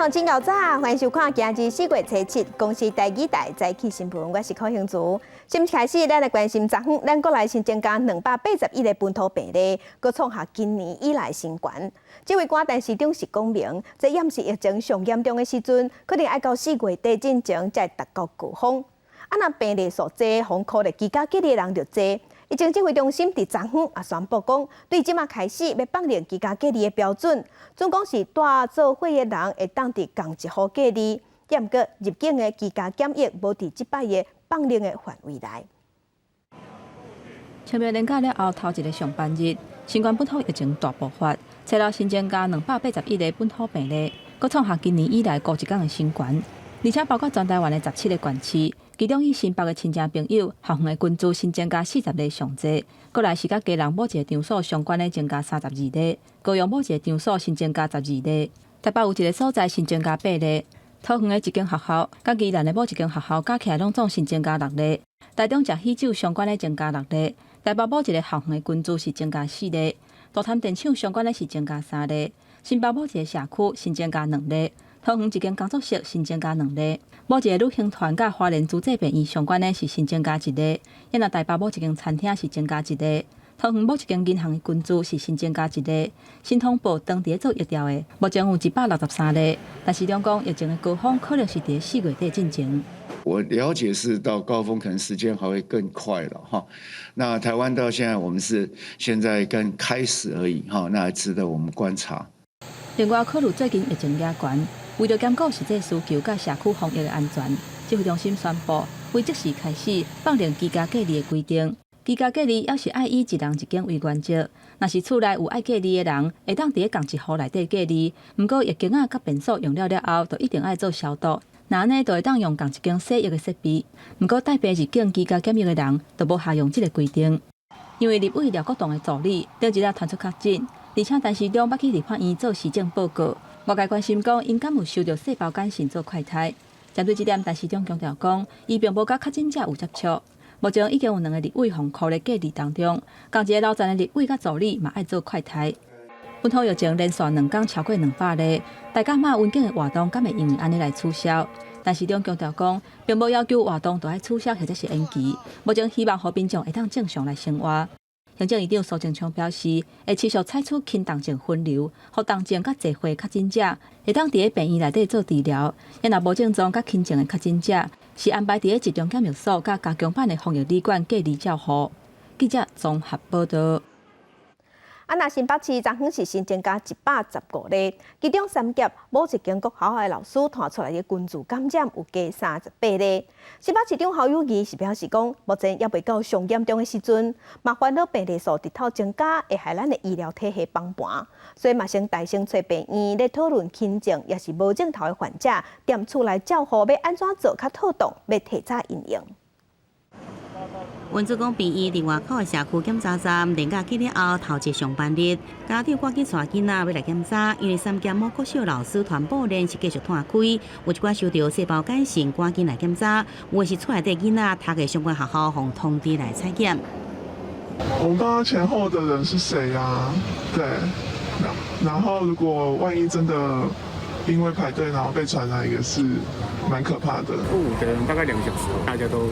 向真搞早，欢迎收看今日4月7日公司第2台早起新闻，我是柯兴珠。今开始，咱来关心昨昏咱国内新增加281个本土病例，佮创下今年以来新高。这位官单市长是讲明，在掩饰疫情上严重的时阵，可能要到4月底进前才达到高峰。若病例数多，防可能居家隔离的人就多。疫情指挥中心伫昨昏也宣布讲，对即马开始要放宽居家隔离的标准，总共是带做伙的人会当伫共一户隔离，也毋过入境的居家检疫无伫即摆的放宽的范围内。清明年假了后头一个上班日，新冠本土疫情大爆发，找到新增加281个本土病例，佮创下今年以来高一天的新高，而且包括全台湾的17个县市。其中以新北的亲戚朋友、校园的群组新增加40例上济，过来是甲家人某一个场所相关的增加32例，高雄某一个场所新增加12例，台北有一个所在新增加8例，桃园的一间学校、甲宜兰的某一间学校加起来拢总新增加6例，台中食喜酒相关的增加6例，台北某一个校园的群组是增加4例，大潭电厂相关的是增加3例，新北某一个社区新增加2例。桃园一间工作室新增加2例，某一个旅行团甲花莲资济病院相关的是新增加1例，也那台北某一间餐厅是增加1例，桃园某一间银行的群组是新增加1例，新通报当地做疫调的，目前有163例，但是中讲疫情的高峰可能是伫4月底进前。我了解是到高峰可能时间还会更快了哈。那台湾到现在我们是现在刚开始而已哈，那还值得我们观察。另外，考虑最近疫情野悬。为了兼顾实际需求甲社区防疫的安全，指挥中心宣布，为即时开始放宽居家隔离的规定。居家隔离要是爱以一人一间为原则，若是厝内有爱隔离的人，会当伫共一户内底隔离。不过，疫情甲便所用了后，就一定爱做消毒。那安尼就会当用共一间洗浴的设备。不过，带病入境居家检疫的人，就无适用这个规定。因为立委廖国栋的助理顶一日传出确诊，而且陈时中捌去立法院做市政报告。外界关心讲，因敢有收到细胞感染做快筛？针对这点，陈时中强调讲，伊并无甲确诊者有接触。目前已经有2个立委防控的隔离当中，共一个老陈的立委甲助理嘛爱做快筛。本土疫情连续2天超过200例，大家骂稳健的活动敢会因为安尼来取消？陈时中强调讲，并无要求活动都要取消或者是延期。目前希望和民众会当正常来生活。行政院长苏贞昌表示，会持续采取轻重症分流，互重症甲侪岁确诊者会当伫病院内底做治疗。也若无症状甲轻症的确诊者，是安排伫集中检疫所甲加强版的防疫旅馆隔离照护。记者综合报道。那新北市昨昏是新增加115例，其中3甲某一间国校的老师传出来的群组感染有加38例。新北市长侯友宜是表示讲，目前也未到上严重的时阵，嘛烦恼病例数直头增加，会害咱的医疗体系崩盘，所以嘛先大声找病院咧讨论轻症也是无症头的患者，踮厝内照护要安怎做较妥当，要提早应用。文竹公病院伫外口的社区检查站，年假结了后头一上班日，家长赶紧带囡仔要来检查，因为3间某国小老师传播链是继续摊开，有一寡收到细胞感染，赶紧来检查，有的是厝内底囡仔读的相关学校，互通知来采检。我不知道前后的人是谁呀？对，然后如果万一真的因为排队然后被传染，也是蛮可怕的。5个人大概2小时，大家都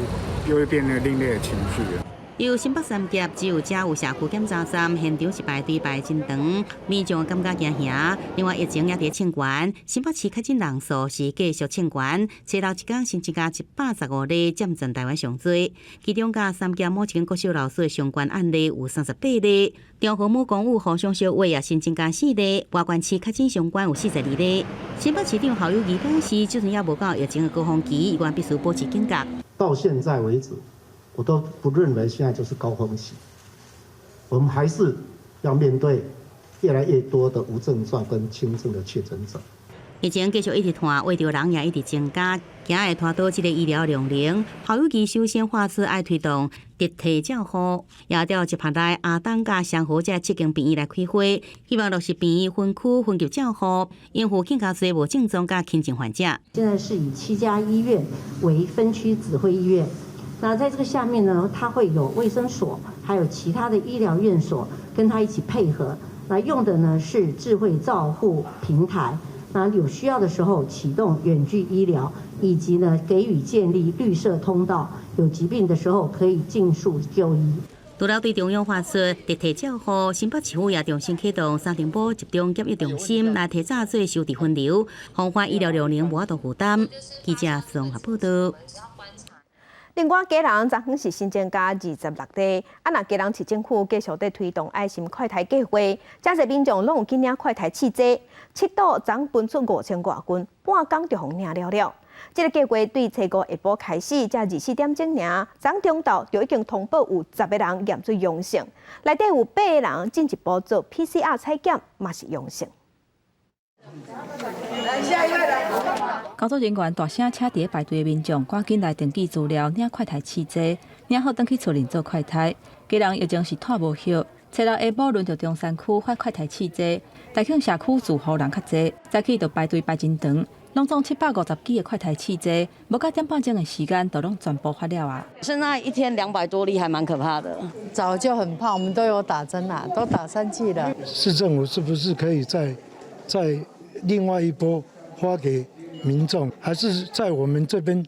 又会变得另类的情绪了。由新北3甲只有有社区检查站，现场是排队排真长，民众感觉惊吓。另外疫情也伫清悬，新北市确诊人数是继续清悬，初头一天新增加115例，占全台湾上多。其中甲3甲某一间国小老师的相关案例有38例，中和母公务互相烧话也新增加4例，外关市确诊相关有42例。新北市长侯友宜表示，就算也无到疫情的高峰期，依然必须保持警觉。到现在为止，我都不认为现在就是高峰期，我们还是要面对越来越多的无症状跟轻症的确诊者。疫情继续一直拖，为着人也一直增加，行会拖到这个医疗量能。侯友宜首先发出爱推动集体照护，也调一旁内阿东甲双河这7间病院来开会，希望落实病院分区分级照护，应付更加多无症状甲轻症患者。现在是以7家医院为分区指挥医院。那在这个下面呢，它会有卫生所，还有其他的医疗院所跟它一起配合。那用的呢是智慧照护平台，那有需要的时候启动远距医疗，以及呢给予建立绿色通道，有疾病的时候可以尽速就医。除了对中央发出特提照护，新北市府也重新启动三重埔集中检疫中心，来提早做收治分流，防范医疗流量无法度负担。记者综合报道。另外，基隆昨昏是新增加26例，若基隆市政府继续在推动爱心快筛计划，真侪民众拢有去领快筛试剂，7岛总分出5000多斤，半工就互领了。这个计划对初5下晡开始，才24点钟尔，昨中昼就已经通报有10个人验出阳性，内底有8个人进一步做 PCR 采检，嘛是阳性。工作人员大声请伫排队的民众赶紧来登记资料，领快筛试剂，领好登去厝里做快筛。基隆疫情是拖无休，初6下晡轮到中山区发快筛试剂，大庆社区住户人较侪，早起就排队排真长。拢总750支的快筛试剂，无到点半钟的时间，都拢全部发了啊！现在一天200多例，还蛮可怕的。早就很怕，我们都有打针啦，都打3剂了。市政府是不是可以再另外一波发给民众，还是在我们这边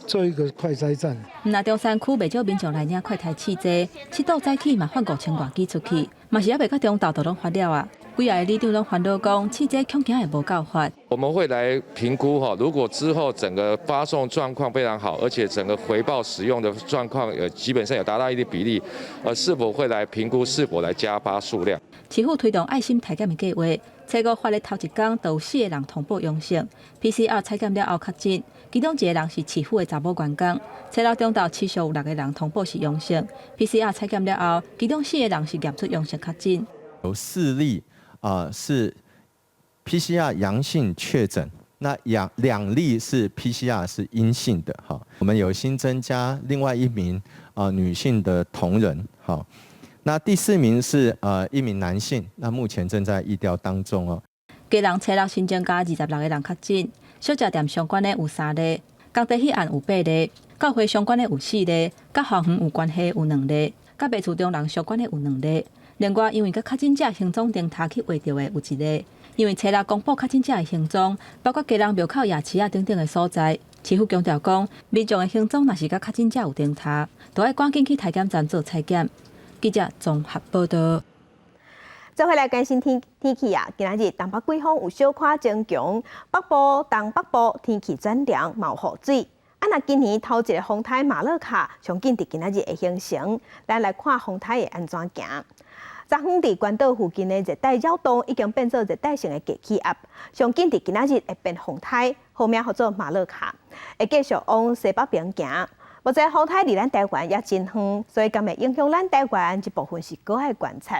做一个快筛站？那中山区袂少民众来领快筛试剂，7岛早起嘛发5000多支出去，嘛是还袂到中昼都拢发了啊！几个里长拢烦恼讲，试剂恐惊也无够发。我们会来评估哈，如果之后整个发送状况非常好，而且整个回报使用的状况基本上有达到一定比例，是否会来评估是否来加发数量？市府推动爱心采检的计划，初5发的头一天，就有4个人通报阳性 ，PCR 采检了后确诊，其中1个人是市府的查某员工。初6中昼持续有6个人通报是阳性 ，PCR 采检了后，其中4个人是验出阳性确诊。有4例是 PCR 阳性确诊，那2例是 PCR 是阴性的哈。我们有新增加另外1名女性的同仁哈。那第4名是1名男性，那目前正在疫调当中哦。基隆初6新增加26个人确诊，小食店相关的有3例，工地迄案有8例，教会相关的有4例，甲校园有关系有2例，甲卖厝中人相关的有2例。另外，因为甲确诊者行踪灯塔去画到的有1例，因为初6公布确诊者的行踪，包括基隆庙口夜市啊等等的所在，市府强调讲，民众的行踪若是甲确诊者有灯塔，就要赶紧去体检站做采检。记者综合报道。再回来关心天气啊，今日东北季风有小可增强，北部、东北部天气转凉，冒雨水。那今年头一个风台马勒卡，上紧伫今仔日会形成，咱来看风台会安怎行。昨昏伫关岛附近的热带扰动已经变做热带性的低气压，上紧伫今仔日会变风台，后名叫做马勒卡，会继续往西北边行。目前风台离咱台湾也真远，所以敢会影响咱台湾一部分是搁爱观察。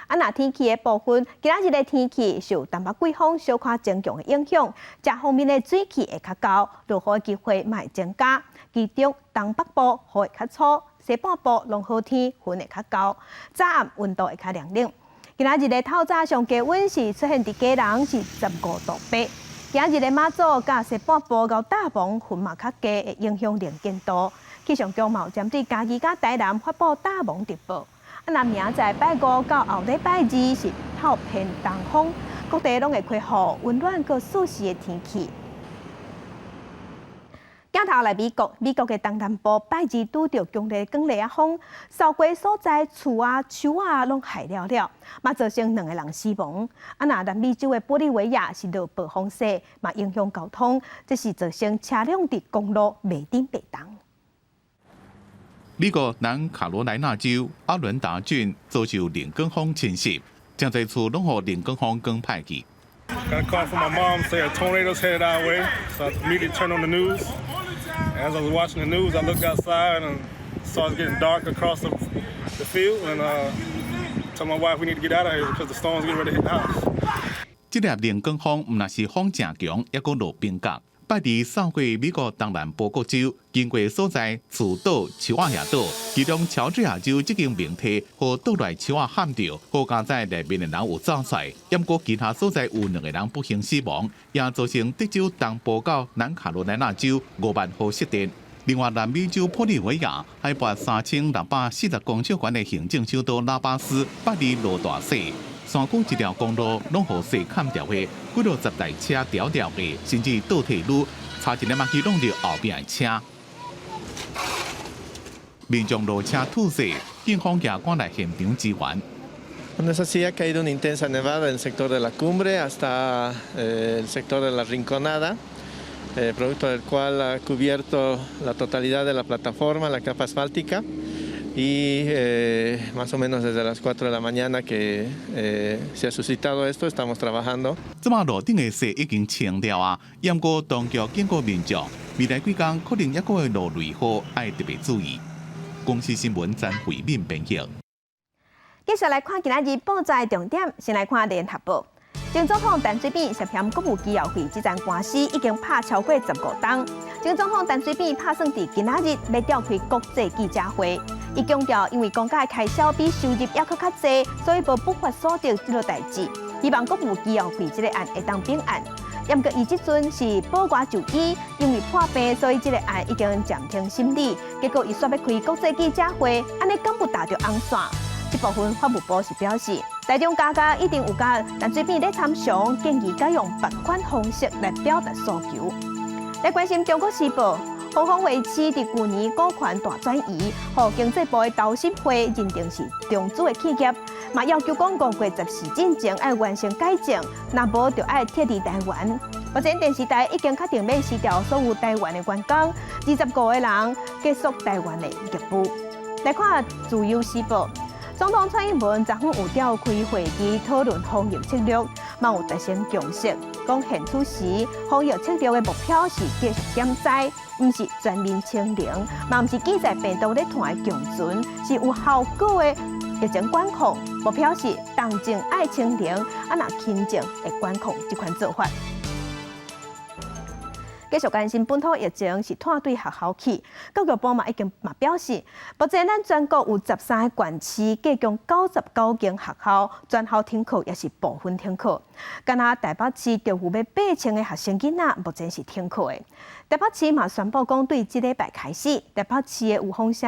那天气的部分，今仔日的天气受东北季风小可增强的影响，这方面的水汽会较高，落雨机会嘛会增加。其中东北部雨会较粗，西半部龙好天云会较高，早暗温度会较凉冷。今仔日的透早上低温是出现伫基隆是15度8。今仔日的马祖甲西半部到大鹏云嘛较低，会影响能见度。气象局嘛有针对嘉义甲台南发布大鹏特报。那明仔拜5到后礼拜2是透偏东风，各地拢会开好温暖佮舒适的天气。镜头来美国的东南部拜2拄着强烈光雷风，扫过所在厝啊、树啊拢害了，嘛造成2个人死亡。那南美洲的玻利维亚是落暴风雪，嘛影响交通，这是造成车辆伫公路袂顶白动。美国南卡罗来纳州阿伦达郡遭受连光风侵袭，正在厝拢予连光风更派去。Got a call from my mom saying a tornado's headed our way, so I immediately turned on the news. As I was watching the news, I looked outside and saw it getting dark across the field, and told my wife we need to get out of here because the storm's getting ready to hit the house. 这粒连光风唔但是风正强，也阁落冰角。拜2扫过美国东南部各州，经过所在楚岛、乔瓦亚岛，其中乔治亚州这间名体和岛内树啊撼着，好加在内面的人有走出来，不过其他所在有2个人不幸死亡，也造成德州东部到南卡罗来纳州5万户失电。另外，南美洲玻利维亚海拔3640公尺高的行政首都拉巴斯拜2落大雪。山区一条公路拢互细砍掉的，几落10台车条条的，甚至倒退路，差一点嘛去弄到后边的车。民众落车吐血，警方也赶来现场支援。Bueno, esa sí ha caído una intensa nevada del sector de la cumbre hasta el sector de la Rinconada, producto del cual ha cubierto la totalidad de la plataforma, la capa asfáltica, y más o menos desde las 4 de la mañana que se ha suscitado esto, estamos trabajando. 这马路顶的雪已经清了啊，不过当局警告民众，未来几天可能还会落雷雨，要特别注意。公司新闻詹慧敏编译。继续来看今仔日报纸重点，先来看联合报。前总统陈水扁涉嫌国务机要费这场官司已经拍超过15档。前总统陈水扁打算伫今仔日要召开国际记者会，伊强调因为公家开销比收入还佫较济，所以无不法所得这个代志，希望国务机要费这个案会当并案。不过伊即阵是保外就医，因为破病，所以这个案已经暂停审理。结果伊说要开国际记者会，安尼敢不打着红线？这部分法务部是表示，台中家家一定有甲陈水扁咧参详，建议改用别款方式来表达诉求。来关心《中国时报》，鸿丰卫视伫去年股权大转移，互经济部的投审会认定是中资的企业，嘛要求讲5月14日前要完成改正，若无就要撤离台湾。目前电视台已经确定要辞掉所有台湾的员工，25个人结束台湾的业务。来看《自由时报》。总统蔡英文昨昏有召开会议讨论防疫策略，嘛有达成共识，讲现此时防疫策略的目标是继续减灾，唔是全面清零，嘛唔是记载病毒咧传的共存，是有效果的疫情管控。目标是动静爱清零，若轻症会管控这款做法。继续关心本土疫情是拖对学校去，教育部嘛已经表示，目前咱全国有13个县市，计共99间学校全校停课，也是部分停课。敢若台北市就有要8000个学生囡仔，目前是停课的。台北市嘛宣布讲，对这礼拜开始，台北市的有风社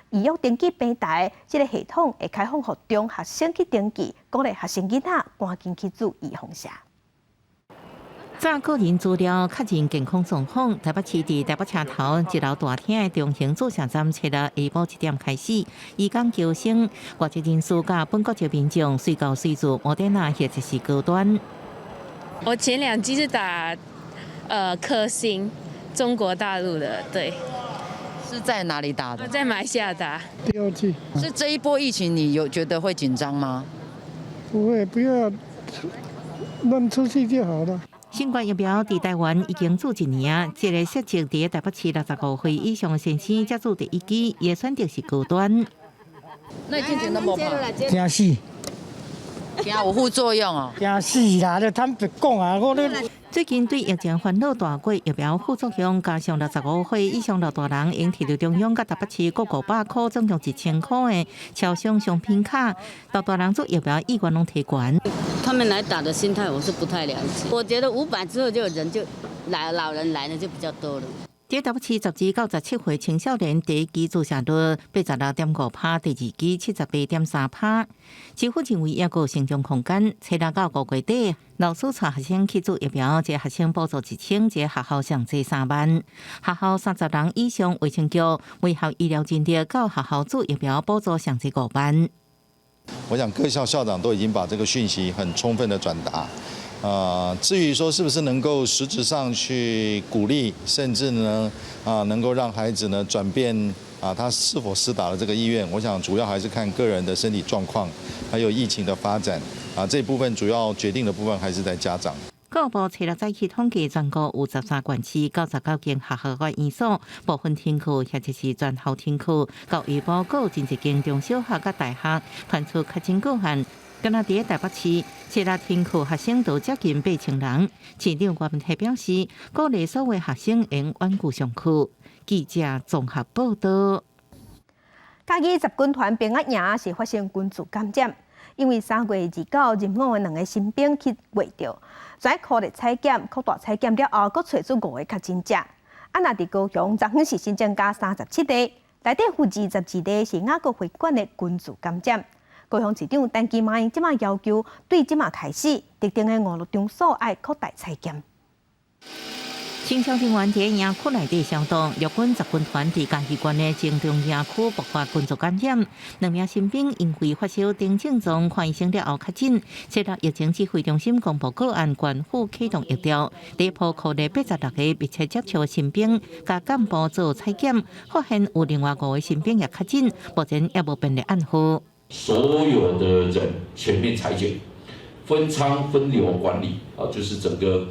预约登记平台这个系统会开放予中学生去登记，鼓励学生囡仔赶紧去注意风社。查个人资料、确认健康状况，台北市伫台北车头一楼大厅的中型注射站，设了下晡1点开始，以讲求生，外籍人士甲本国籍民众随到随住，莫德纳或者是高端。我前2剂是打科兴，中国大陆的，对。是在哪里打的？在马来西亚打。第2剂。是这一波疫情，你有觉得会紧张吗？不会，不要乱出去就好了。新冠疫苗伫台湾已经做1年啊，这个涉及伫台北市65岁以上的先生接种第1剂，也选择是高端。那进程都无怕，惊死，惊有副作用哦。惊死啦！你坦白讲啊，我咧。最近对疫情烦恼大过，疫苗副作用加上65岁以上老大人，应摕到中央甲台北市各500块，总共1000块的超商商品卡，老大人做疫苗意愿拢提悬。他们来打的心态我是不太了解，我觉得500之后就有人就来，老人来的就比较多了。在台北市12到17岁青少年第1剂注射率86.5%，第2剂78.3%。市府认为也有成长空间，期待到5月底，老师带学生去做疫苗，一个学生补助1000，一个学校上济3万。学校30人以上卫生局为校医疗人力到学校做疫苗补助上济5万。我想各校校长都已经把这个讯息很充分的转达。至于说是不是能够实质上去鼓励，甚至呢能够让孩子呢转变他是否施打了这个意愿，我想主要还是看个人的身体状况，还有疫情的发展这部分主要决定的部分还是在家长。教育部初6早起统计，全国有13县市99间学校或院所部分停课，或者是全校停课。教育部还有真一间中小学甲大学传出确诊个案。敢若伫台北市，初6停课学生都接近8000人。市长郭文泰表示，鼓励所有学生应稳固上课。记者综合报道。嘉义10军团兵仔营是发生军事干战，因为3月29日任务的2个新兵去围着，在扩大采检、扩大采检了后，佫找出5个确诊者。若伫高雄，昨昏是新增加37例，内底有22例是雅国会馆的军事感染。高雄市长陈其迈即马要求，对即马开始，特定的5路场所要扩大采检。新昌情员在营区内底相当，陆军10军团伫嘉义县的正中营区爆发群组感染，2名新兵因为发烧顶症状看医生了后确诊。接到疫情指挥中心公布个案，县府启动疫调，第一波考虑86个密切接触的新兵，加干部做采检，发现有另外5位新兵也确诊，目前也无病例案符。所有的人全面采检，分仓分流管理就是整个。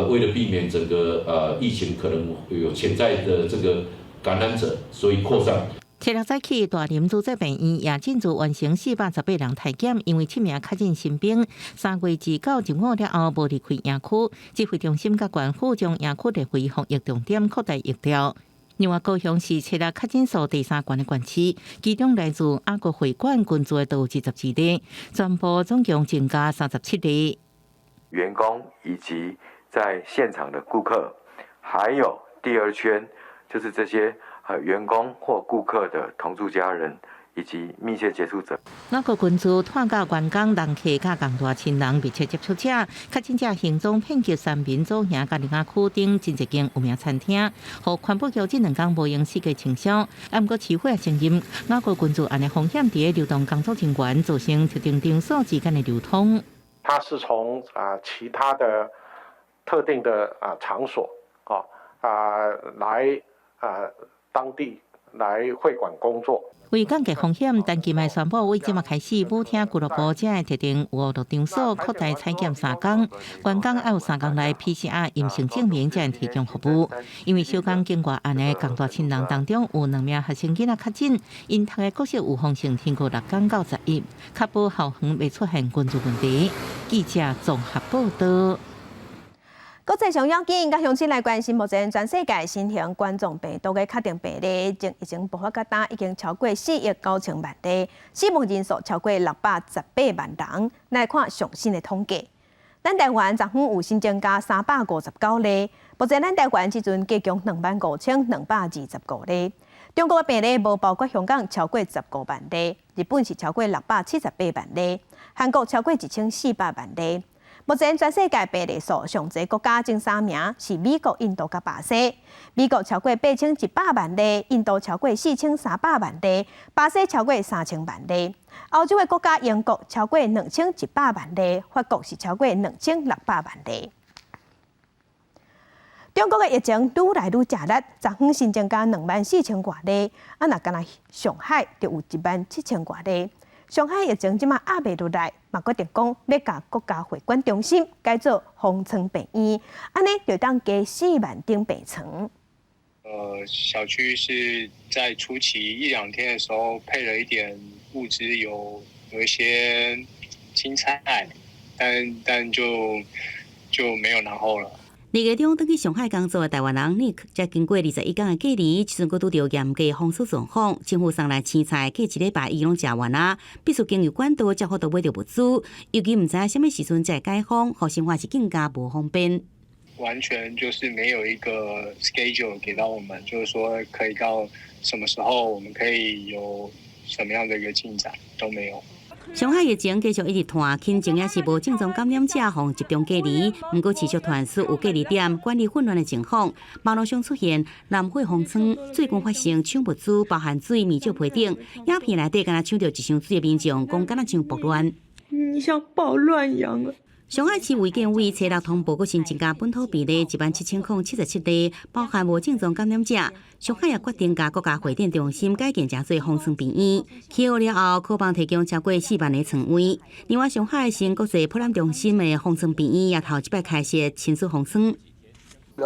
为了避免整个疫情可能有潜在的这个感染者，所以扩散。7日早起，大林主治病院也进驻完成418人体检，因为7名确诊新兵3月29、15了后无离开营区，指挥中心甲县府将营区列为防疫重点，扩大疫调。另外，高雄是7日确诊数第3高的县市，其中来自阿国会馆群组的都有22例，全部总共增加37例。员工以及在现场的顾客，还有第2圈，就是这些员工或顾客的同住家人以及密切接触者。那个群组探到员工、人客甲共大亲人密切接触者，确诊者行踪遍及三民组乡甲林雅区等真一间有名餐厅，互环保局这2天无用4个清消。不过市府也承认，那个群组安尼风险伫流动工作人员造成特定场所之间的流通。它是从其他的特定的场所来当地来会馆工作。为降低风险，陈其迈宣布，为即马开始，舞厅俱乐部这的特定5路场所扩大采检3天，员工要有3天内 PCR 阴性证明才能提供服务。因为小港境外安的共大亲人当中有2名学生囡仔确诊，因读的国小有风险停课6天到11，确保校园未出现群组问题。记者综合报道。国际上要紧，甲乡亲来关心，目前全世界新型冠状病毒的确定病例已经爆发到今，已经超过4亿9千万例，死亡人数超过618万人。来看上新的统计，咱台湾昨昏有新增加359例，目前咱台湾即阵加强25225例。中国的病例无包括香港，超过15万例；日本是超过678万例；韩国超过1400万例。目前全世界病例数上侪国家前3名是美国、印度甲巴西。美国超过8100万例，印度超过4300万例，巴西超过3000万例。欧洲的国家英国超过2100万例，法国是超过2600万例。中国的疫情愈来愈吃力，昨昏新增加24000多例，若干那上海就有17000多例。上海疫情即马压袂落来，嘛决定讲要甲国家会馆中心改做方舱病院，安尼就当加4万张病床。小区是在初期1-2天的时候配了一点物资，有一些青菜，但就没有然后了。2月中，倒去上海工作的台湾人 Nick， 才经过21天的隔离，即阵佫拄着严格的防疫状况，政府送来青菜，过1礼拜伊拢食完啊，必须经由管道才好到买到物资，尤其毋知什么时阵才会解封，互生活是更加无方便。完全就是没有一个 schedule 给到我们，就是说可以到什么时候我们可以有什么样的一个进展都没有。上海疫情继续一直拖，轻症也是无症状感染者互集中隔离，不过持续传出有隔离点管理混乱的情况。网络上出现南汇方舱最近发生抢物资，包含水、米酒、皮等，影片内底敢若抢到一箱水的民众，讲敢若像暴乱。像暴乱一样啊！上海市卫健委7日通报，新增加本土病例17077例，包含无症状感染者。上海也决定甲国家会展中心改建成做方舱病院，起好了后，可望提供超过4万个床位。另外，上海新国际博览中心的方舱病院也头一摆开设亲属方舱。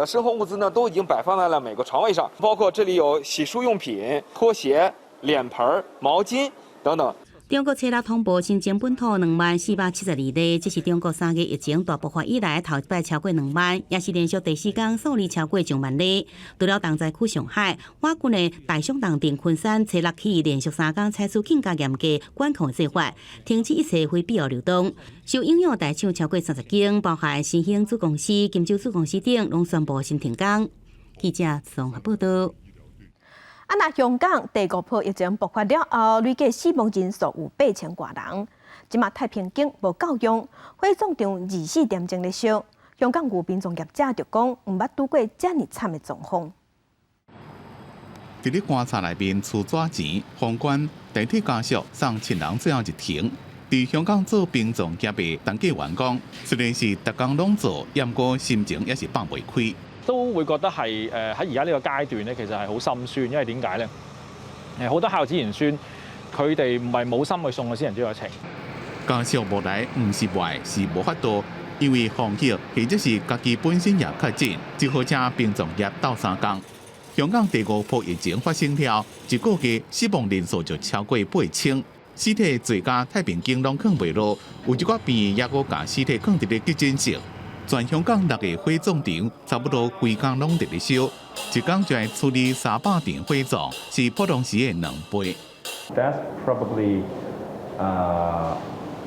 生活物资呢都已经摆放在了每个床位上，包括这里有洗漱用品、拖鞋、脸盆、毛巾等等。中国7日通报新增本土20472例，这是中国3月疫情大爆发以来头一摆超过2万，也是连续第4天数例超过1万例。除了重灾区上海，我军的大湘东镇昆山7日起连续3天采取更加严格管控做法，停止一切非必要流动。受影响大厂超过30间，包含新兴子公司、金州子公司等，拢宣布新停工。记者综合报道。那香港第5波疫情爆发了后，累计死亡人数有8000多人。即马太平间无够用，火葬场24点钟咧烧。香港有殡葬业者就讲，毋捌拄过遮尔惨的状况。伫咧棺材内面出纸钱、封棺、代替家属送亲人最后一程。伫香港做殡葬业的陈继元讲，虽然是逐工拢做，不过心情也是放袂开。都會覺得係喺而家呢個階段咧，其實係好心酸，因為點解咧？好多孝子賢孫，佢哋唔係冇心去送個先人最後情。家屬無來，唔是壞，是無法度，因為防疫或者是家己本身也確診，只好請殯葬業鬥三工。香港第5波疫情發生了，一個月死亡人數就超過8000，屍體最佳太平間攏放袂落，有一寡病也閣把屍體放佇咧急診室。全香港6個火葬場差不多規工攏佇咧燒，一工就要處理300場火葬，是普通時的2倍。That's probably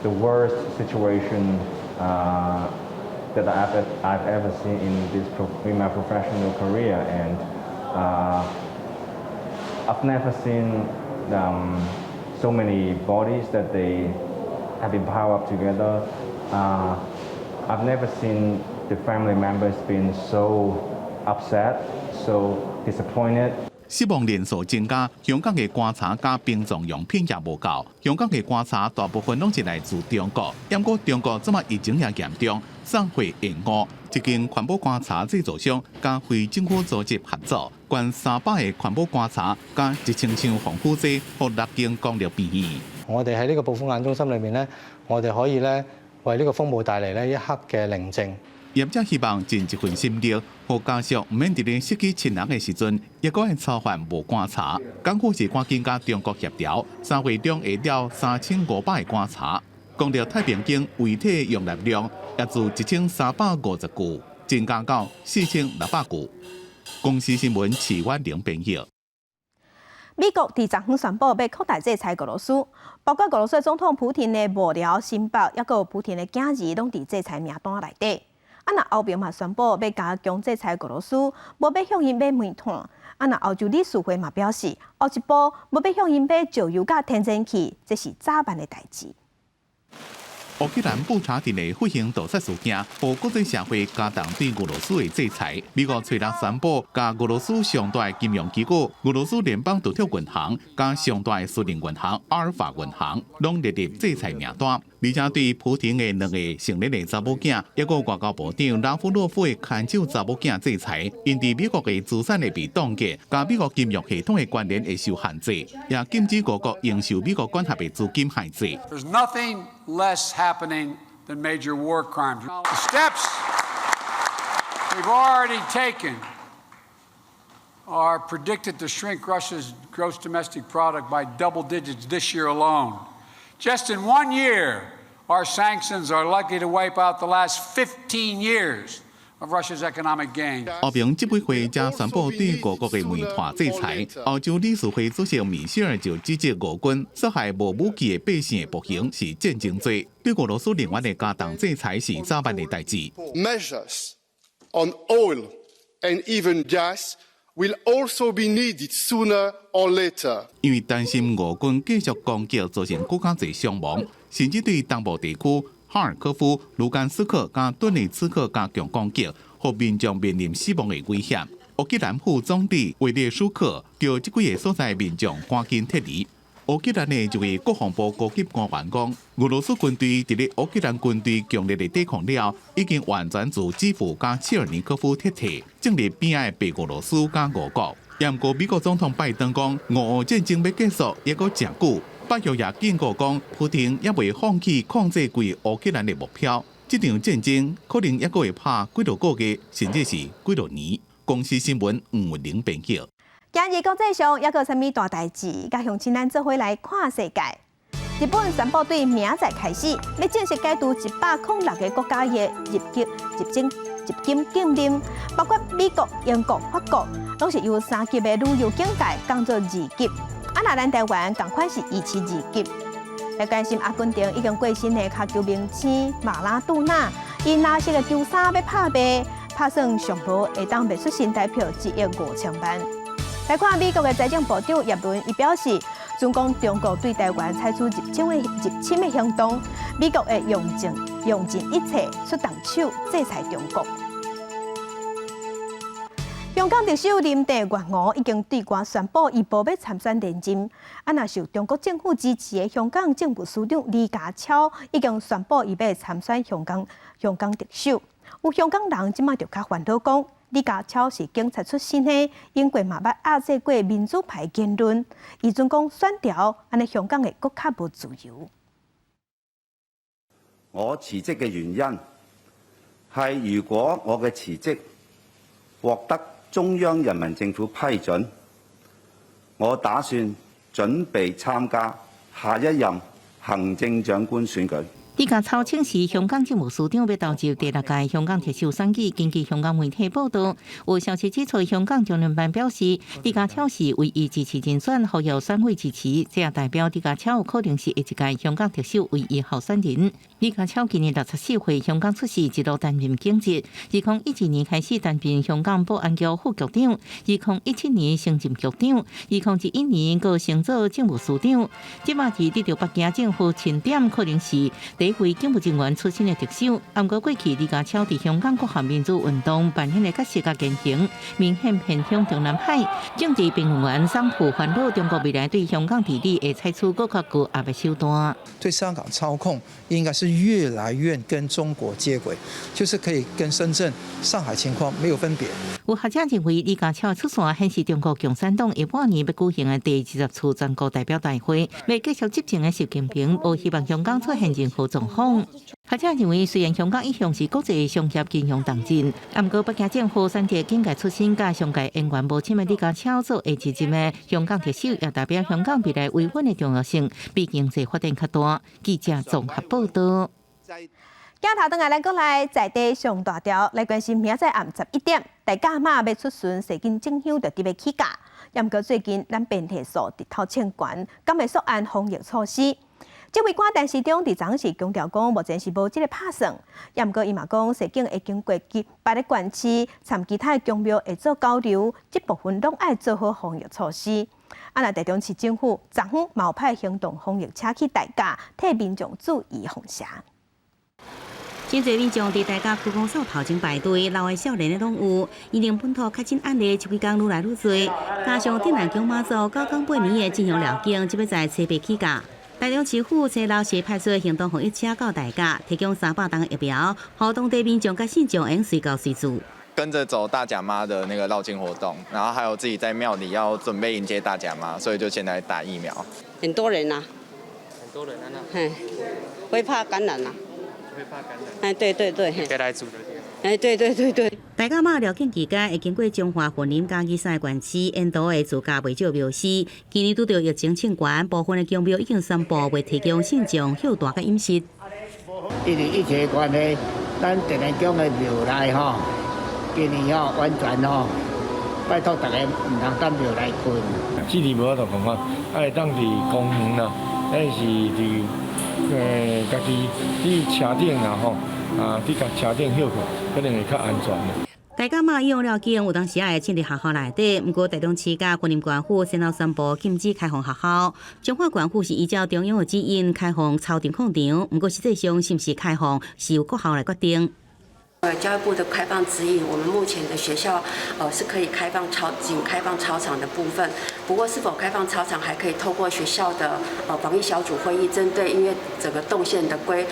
the worst situation that I've ever seen in my professional career, and I've never seen so many bodies that they have been piled up together. I've never seen the family members being so upset, so disappointed. 死亡人数增加，香港嘅棺材加殡葬用品也無夠。香港嘅棺材大部分攏是來自中國，不過中國這麼疫情也嚴重，送貨延誤。一間環保棺材製造商加非政府組織合作，捐300個環保棺材加1000箱防腐劑，給6間公立醫院。我哋喺呢個暴風眼中心裏面咧，我哋可以咧為呢個風暴帶嚟咧一刻嘅寧靜。業者希望盡一份心力，讓家屬唔免佇咧失去親人嘅時陣，亦閣會操煩無棺材。港府是趕緊甲中國協調，3月中會了3500個棺材。公立太平間遺體容納量也自1350具增加到4600具。公司新聞4月0編譯。美國第昨天宣布要擴大制裁俄羅斯，包括俄羅斯總統普丁的幕僚辛伯，也有普丁的囝兒，攏佇制裁名單內底。那歐盟嘛宣布要加強制裁俄羅斯，無要向因買煤炭。那歐洲理事會嘛表示，歐一步無要向因買石油甲天然氣，這是早晚的代誌。烏克蘭布查鎮的血腥屠殺事件，讓國際社會加重對俄羅斯的制裁。美國隨後宣布，加俄羅斯上大金融機構俄羅斯聯邦獨立銀行、加上大私人銀行阿爾法銀行，攏列入制裁名單。而且對普丁的2個成年的查某囝，一個外交部長拉夫洛夫的看守查某囝制裁，因對美國的資產會被凍結，加美國金融系統的關聯會受限制，也禁止各國應受美國管轄的資金限制。There's nothing less happening than major war crimes. The steps we've already taken are predicted to shrink Russia's gross domestic product by double digits this year alone. Just in 1 year, our sanctions are likely to wipe out the last 15 years of Russia's economic gain. 歐盟執委會才宣布對俄國的煤炭制裁。歐洲理事會主席米歇爾就指責俄軍殺害無武器的百姓的暴行是戰爭罪，對俄羅斯另外的加重制裁是早晚的代誌。Measures on oil and even gas will also be needed sooner or later. 因為擔心俄軍繼續攻擊造成更加多傷亡，甚至對東部地區哈爾科夫、盧甘斯克加頓涅茨克加強攻擊，讓民眾面臨死亡的危險。烏克蘭副總理維列舒克叫這幾個所在民眾趕緊撤離。烏克蘭的一位國防部高級官員講，俄羅斯軍隊在烏克蘭軍隊強烈的抵抗了，已經完全自基輔加切爾尼科夫撤退，正立邊愛白俄羅斯加俄國。不過美國總統拜登講，俄烏戰爭要結束也夠真久。北約也警告講，普丁也未放棄控制全烏克蘭的目標。這場戰爭可能也夠會拍幾多個月，甚至是幾多年。公司新聞吳文玲編輯。今日國際上也有啥物大代誌，加鄉親咱做伙來看世界。日本宣布對明仔開始，要正式解除106個國家的入境禁令，包括美國、英國、法國，攏是由3級的旅遊境界降做2級。那咱台灣同款是1期2級。來關心阿根廷已經過身的腳球明星馬拉杜納，因藍色的球衫要拍賣，拍算上無會當賣出新台票1億5000萬。来看美国的财政部长耶伦，伊表示，尽管中国对台湾采取入侵的行动，美国会用尽一切出动手制裁中国。香港特首林郑月娥已经对外宣布，伊无要参选连任。若受中国政府支持的香港政务司长李家超已经宣布，伊要参选香港特首。有香港人即马就较烦恼讲，李家超是警察出身的，因过嘛捌压制过民主派言论，伊阵讲选调，安尼香港会更较无自由。我辭職嘅原因係，如果我嘅辭職獲得中央人民政府批准，我打算準備參加下一任行政長官選舉。李家超請示香港政務司長要投入第六屆香港特首選舉。根據香港媒體報道，有消息指出，香港中聯辦表示，李家超是唯一支持人選，獲有選委支持，這也代表李家超可能是下一屆香港特首唯一候選人。李家超今年64歲，香港出世，一路擔任警職。2012年開始擔任香港保安局副局長，2017年升任局長，2011年又升做政務司長。即馬是得到北京政府欽點，可能是第一位警務人員出身的特首。不過過去李家超在香港各項民主運動扮演的角色和言行，明顯偏向中南海。政治評論員桑普煩惱中國未來對香港治理會採取更加高壓的手段。對香港操控應該是越來越跟中國接軌，就是可以跟深圳、上海情況沒有分別。有學者認為，李家超出線顯示中國共產黨下半年要舉行的第20次全國代表大會，未繼續執政的習近平無希望香港出現任何狀況。學者認為，雖然香港一向是國際商業金融重鎮，不過北京政府選擇警界出身加商界人員無簽的李家超做下一任的香港特首，也代表香港未來維穩的重要性比經濟發展較大。記者綜合報道。鏡頭等下咱過來在地上大條來關心，明仔載暗11點，大甲媽要出巡，西京正鄉就特別起價。不過最近咱病例數直頭清懸，敢會縮按防疫措施。這位官陳時中佇昨時強調講，目前是無這個拍算。不過伊嘛講，西京會經過別的縣市，參其他宮廟會做交流，這部分攏愛做好防疫措施。若台中市政府昨昏嘛有派行動防疫車去大甲，替民眾注意防蛇。真濟民眾佇大甲區公所頭前排隊，老的少年的攏有。因應本土確診案例這幾天愈來愈多，加上鎮瀾宮媽祖9天8年的進香療境，即要在初八起價。台中市府車老社派出行動防疫車到大甲，提供300檔疫苗，讓當地民眾甲信眾能隨到隨住。跟着走大甲媽的那個繞境活動，然後還有自己在廟裡要準備迎接大甲媽，所以就先來打疫苗。很多人啊，很多人啊，會怕感染啊。會怕感染。哎，對對對。該來住的地方。哎，對對對對。大甲媽療境期間會經過中華雲林嘉義三個縣市，沿途的自家未少廟寺。今年拄到疫情清關，部分的宮廟已經宣布會提供信眾休大甲飲食。因為疫情的關係，咱鎮瀾宮的廟內吼，今年吼完全吼，拜託大家唔通到廟內困。這裡無法度講法，愛當佇公園啦，還是佇家己佇車頂啦吼，佇甲車頂休困，可能會較安全。大甲媽用了境有當時也進入學校內底，不過台中市甲雲林縣府先後宣布禁止開放學校。彰化縣府是依照中央的指引開放操場課場，不過實際上是不是開放是由各校來決定。教育部的開放指引，我們目前的學校是可以開放僅開放操場的部分。不過是否開放操場，還可以透過學校的防疫小組會議，針對因為整個動線的規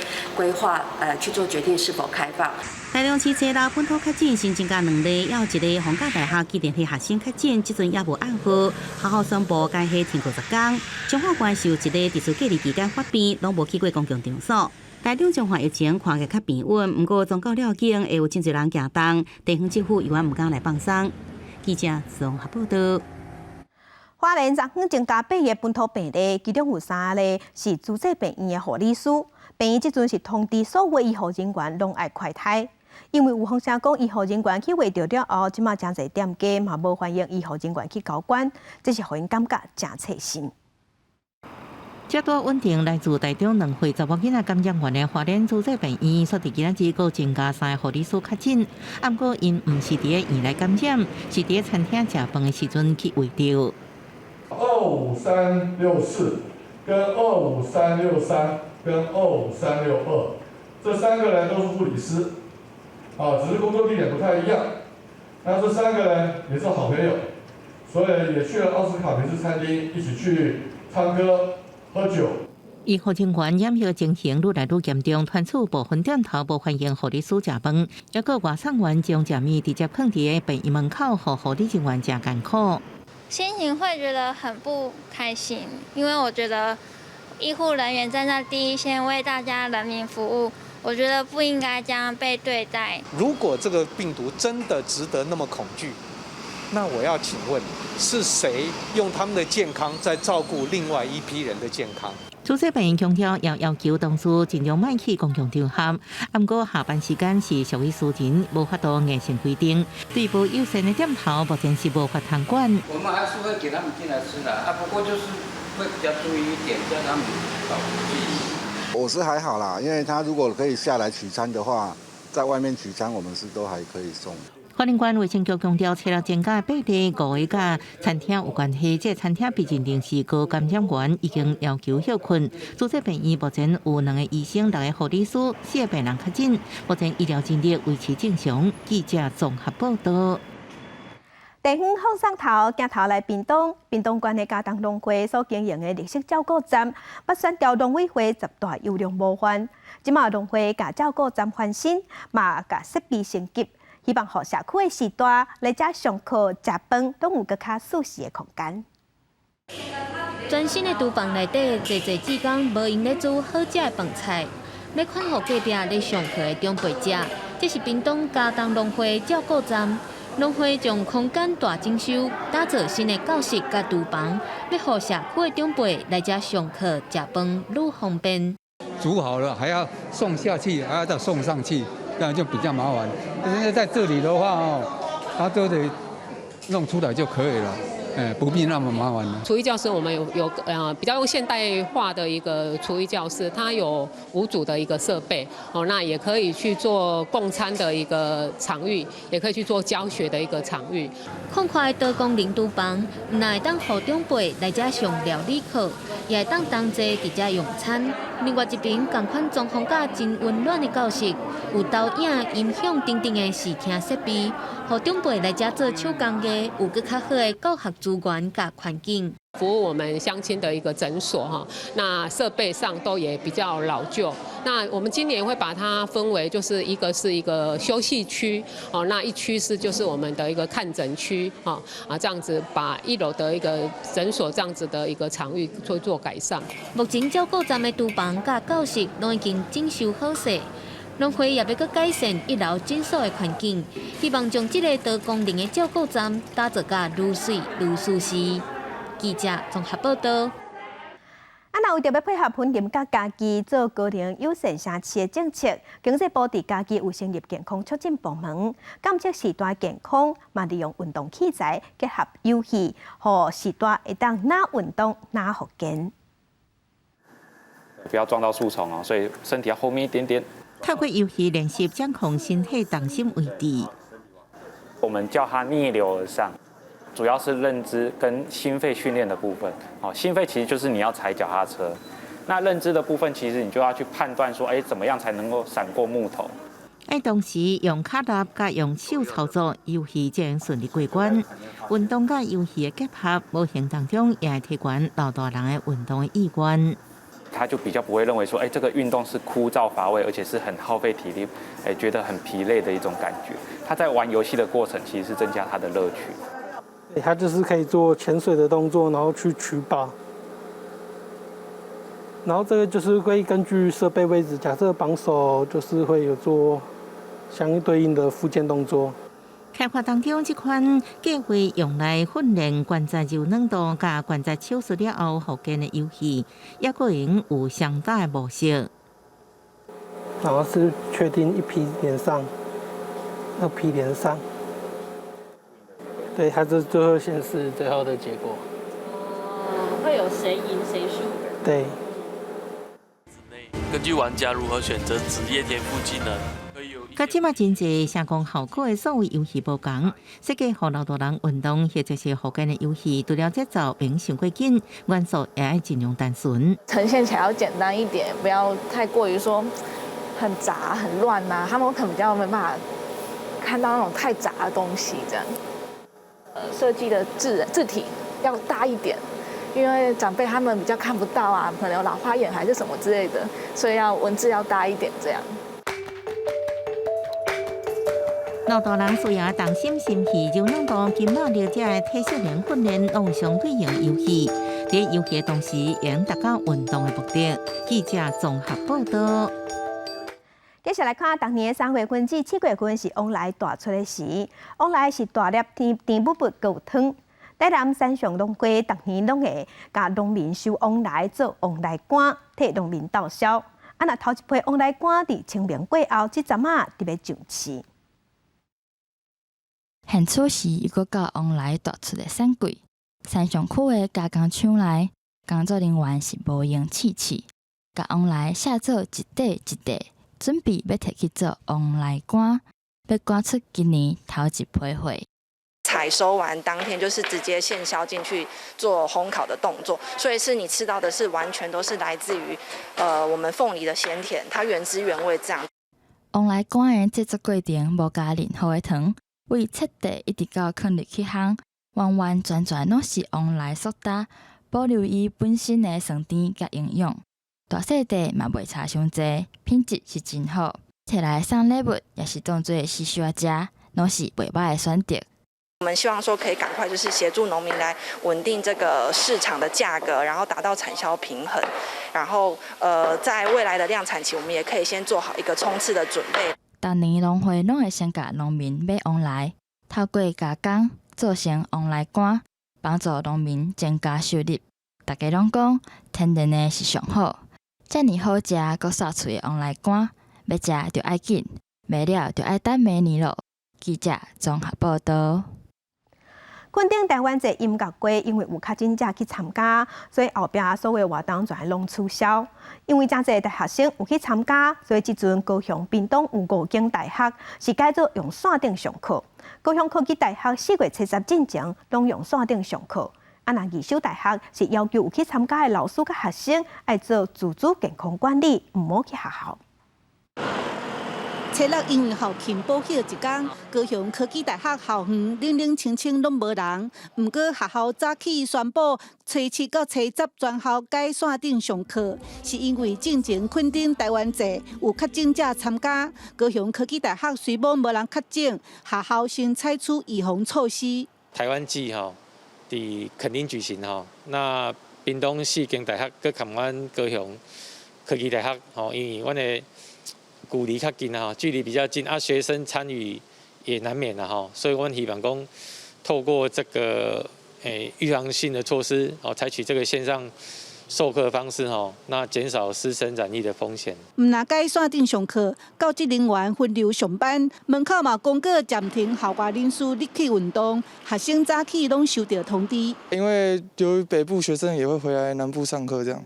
劃去做決定是否開放。台中市車道本土確診新增加2例，還有一例逢甲大學機電系學生確診，即陣也無暗號。學校宣布改期停課10天。彰化縣是有一例特殊隔離期間發病，攏無去過公共場所。台中彰化疫情看起較平穩，不過宗教了境會有真濟人行動，地方政府永遠唔敢來放鬆。記者綜合報道。花蓮昨昏增加8個本土病例，其中有3例是主治病院的護理師。病院即陣是通知所有醫護人員攏愛快篩，因為有風聲講醫護人員去畫到了後，即馬真濟店家嘛無歡迎醫護人員去交關，這是讓人感覺真刺心。接多稳定来自台中2岁查某囡仔感染源的花莲主治病院，所伫今仔日又增加3个护理师确诊，不过因唔是伫个院内感染，是伫个餐厅食饭的时阵去围着。25364跟25363跟25362，这3个人都是护理师，只是工作地点不太一样。那这3个人也是好朋友，所以也去了奥斯卡美式餐厅，一起去唱歌、喝酒。医护人员染疫的情形愈来愈严重，传出部分店头无欢迎护理师食饭，也个外送员将食物直接放伫个病院门口，互护理人员食艰苦。心情会觉得很不开心，因为我觉得医护人员站在第一线为大家人民服务，我觉得不应该这样被对待。如果这个病毒真的值得那么恐惧，那我要请问，是谁用他们的健康在照顾另外一批人的健康？主治病院强调，要求同事尽量莫去公共场合。不过下班时间是属于私人，无法度硬性规定。对无友善的店头，目前是无法通管。我们还是会给他们进来吃的不过就是会比较注意一点，叫他们保护自己。我是还好啦，因为他如果可以下来取餐的话，在外面取餐我们是都还可以送。花莲县卫生局强调，除了增加比例5个甲餐厅有关系，这餐厅毕竟仍是高感染源，已经要求休困。主治病院目前有2个医生、6个护理师，4个病人确诊，目前医疗人力维持正常。记者综合报道。地方放送头镜头来屏东县的家当农会所经营的绿色照顾站，北选调农委会10大优良模范。即马农会甲照顾站翻新，嘛甲设备升级。希望互社区的时代来遮上课、食饭，拢有更较舒适的空间。全新的厨房内底，济志工无用咧煮好食的饭菜，要款互隔壁咧上课的长辈食。这是屏东家当农会照顾站，农会将空间大整修，打造新的教室甲厨房，要互社区的长辈来遮上课、食饭愈方便。煮好了还要送下去，还要再送上去。这样就比较麻烦。现在在这里的话它都得弄出来就可以了，不必那么麻烦了。厨艺教室我们有比较用现代化的一个厨艺教室，它有5组的一个设备那也可以去做供餐的一个场域，也可以去做教学的一个场域。宽阔的多功能厨房，唔会当互长辈来遮上料理课，也会当同齐伫遮用餐。另外一边，同款装潢甲真温暖的教室，有投影、音响等等的视听设备，互长辈来遮做手工艺，有更较好的教学资源甲环境。服务我们乡亲的一个诊所那设备上都也比较老旧。那我们今年会把它分为，就是一个是一个休息区那一区是就是我们的一个看诊区这样子把1楼的一个诊所这样子的一个场域做改善。目前照顾站的厨房甲教室都已经整修好势。农会也要搁改善1楼诊所的环境，希望将这个多功能的照顾站打造甲愈水愈舒适。记者综合报道。若为着要配合婚姻甲家己做高龄友善城市的政策，经济部伫家己有成立健康促进部门，监测时代健康，嘛利用运动器材结合游戏，互时代会当哪运动哪复健。不要撞到树丛所以身体要后面一点点。透过游戏练习掌控身体重心位置，我们叫它逆流而上。主要是认知跟心肺训练的部分，心肺其实就是你要踩脚踏车，那认知的部分其实你就要去判断说，怎么样才能够闪过木头。同时用脚踏甲用手操作，游戏才能顺利过关。运动甲游戏的结合，无形当中也会提悬老大人的运动的意愿。他就比较不会认为说，这个运动是枯燥乏味，而且是很耗费体力，觉得很疲累的一种感觉。他在玩游戏的过程，其实是增加他的乐趣。它就是可以做潜水的动作，然后去取靶，然后这个就是会根据设备位置，假设绑手就是会有做相对应的复健动作。开发当中，这款计划用来训练关节柔软度甲关节手术了后复健的游戏，也可能有相当的模式。然后是确定1批连上，2批连上。对，它这最后显示最后的结果。会有谁赢谁输？对。根据玩家如何选择职业天赋技能。甲即马真侪成功效果的所谓游戏无共，设计互老大人运动或者是好简的游戏，除了节奏免伤过紧，元素也要尽量单纯，呈现起来要简单一点，不要太过于说很杂很乱呐、他们可能比较没办法看到那种太杂的东西这样。设计的字体要大一点，因为长辈他们比较看不到啊，可能有老花眼还是什么之类的，所以文字要大一点这样。老大人需要同心心气，就让到今仔了解体少年训练拢相对型游戏，在游戏的同时，用达到运动的目的。记者综合报道。接下来看，当年3月份至7月份是往来大出的时，往来是大粒甜不够汤。台南山上农会逐年拢会甲农民收往来做往来杆，替农民报销。若头一批往来杆伫清明过后，即阵啊特别上市。现此时又搁到往来大出的产季，山上区的加工厂内，工作人员是无用器械，甲往来下做一块一块，准备要摕去做往来杆，要赶出今年头一批货。采收完当天就是直接现销进去做烘烤的动作，所以是你吃到的是完全都是来自于我们凤梨的鲜甜，它原汁原味这样。往来杆的制作过程无加任何的糖。为彻底一直到放入去烘，完完全全拢是往来塑搭，保留伊本身的酸甜甲营养。大细地嘛袂差伤济，品质是真好。摕来送礼物也是当做是需要食，拢是袂歹的选择。我们希望说可以赶快就是协助农民来稳定这个市场的价格，然后达到产销平衡。然后在未来的量产期，我们也可以先做好一个冲刺的准备。逐年农会拢会先甲农民买往来，透过加工做成往来杆，帮助农民增加收入。大家拢讲天然的是上好，遮尔好食阁刷脆的往来杆，要食就爱紧，卖了就爱等明年咯。记者综合报道。垦丁台湾节音乐季因为有较真正去参加，所以后壁所有活动全拢取消。因为真侪大学生有去参加，所以即阵高雄屏东有5间大学是改做用线顶上课。高雄科技大学4月70进前拢用线顶上课。若二修大学是要求有去参加的老师甲学生爱做自主健康管理，唔好去学校。初六因为校庆报晓一天，高雄科技大学校园冷清清拢无人。毋过学校早起宣布，初7到初10全校改线顶上课，是因为进前垦丁台湾节有确诊者参加。高雄科技大学虽无人确诊，学校先采取预防措施。台湾季伫垦丁举行那屏东4间大学佮含阮高雄科技大学因为阮的距离较近距离比较近学生参与也难免所以我们希望讲透过这个预防性的措施采取这个线上授课的方式那减少师生染疫的风险。唔拿改线顶上课，教职人员分流上班，门口嘛公告暂停校外人士入去运动，学生早起拢收到通知。因为有北部学生也会回来南部上课，这样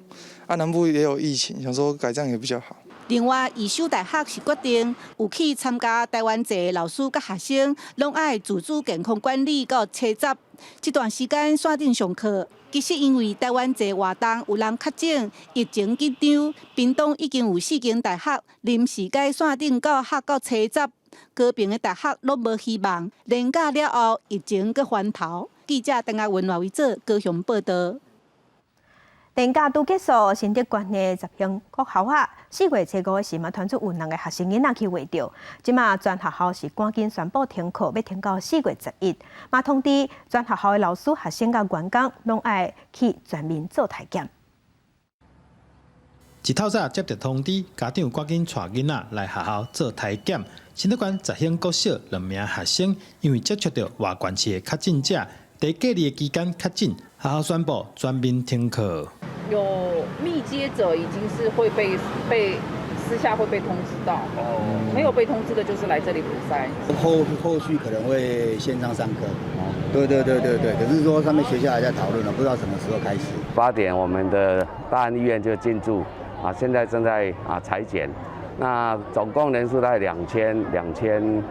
南部也有疫情，想说改这样也比较好。另外，宜修大学是决定有去参加台湾节的老师甲学生，拢爱自主健康管理到初10。这段时间线顶上课，其实因为台湾节活动有人确诊，疫情紧张，屏东已经有4间大学临时改线顶到学到初10。高屏的大学拢无希望，连假了后疫情阁翻头。记者邓亚文为做高雄报道。年假拄结束，新竹县的10乡国校啊，4月初5时嘛传出有2个学生囡仔去划着，即马全学校是赶紧宣布停课，要停到4月11。嘛通知全学校的老师、学生甲员工拢爱去全面做体检。一透早接到通知，家长赶紧带囡仔来学校做体检。新竹县10乡国小2名学生因为接触到外县市的确诊者，在隔离的期间确诊，学校宣布全面停课。有密接者已经是会被私下会被通知到，没有被通知的就是来这里补筛。后续可能会线上上课，对，可是说他们学校还在讨论了，不知道什么时候开始。8点我们的大安医院就进驻，现在正在裁剪，那总共人数大概2000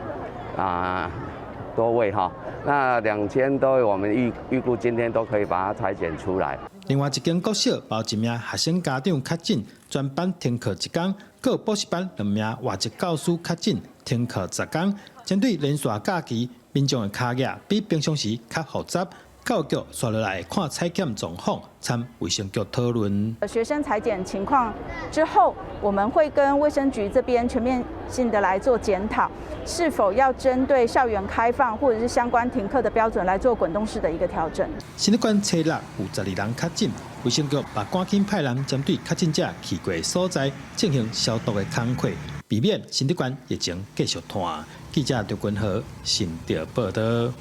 多位哈，那2000多位我们预估今天都可以把它裁剪出来。另外一间国小包1名学生家长确诊，专班停课1天，各补习班2名外籍教师确诊，停课10天。针对连续假期，民众的卡业比平常时较复杂。教育局刷落来看采检状况，参卫生局讨论。学生裁剪情况之后，我们会跟卫生局这边全面性的来做检讨，是否要针对校园开放或者是相关停课的标准来做滚动式的一个调整。新的冠初6有12人确诊，卫生局把赶紧派人针对确诊者去过所在进行消毒的工作，避免新的冠疫情继续传。记者刘君豪新潮报道。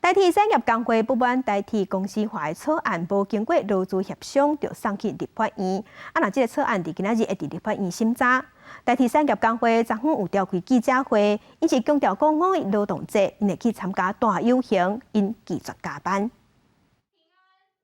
代替产业工会不满代替公司化的草案无经过劳资协商，就送去立法院。若这个草案伫今仔日会伫立法院审查。代替产业工会昨昏有召开记者会，因是强调讲5一劳动节，因会去参加大游行，因拒绝加班。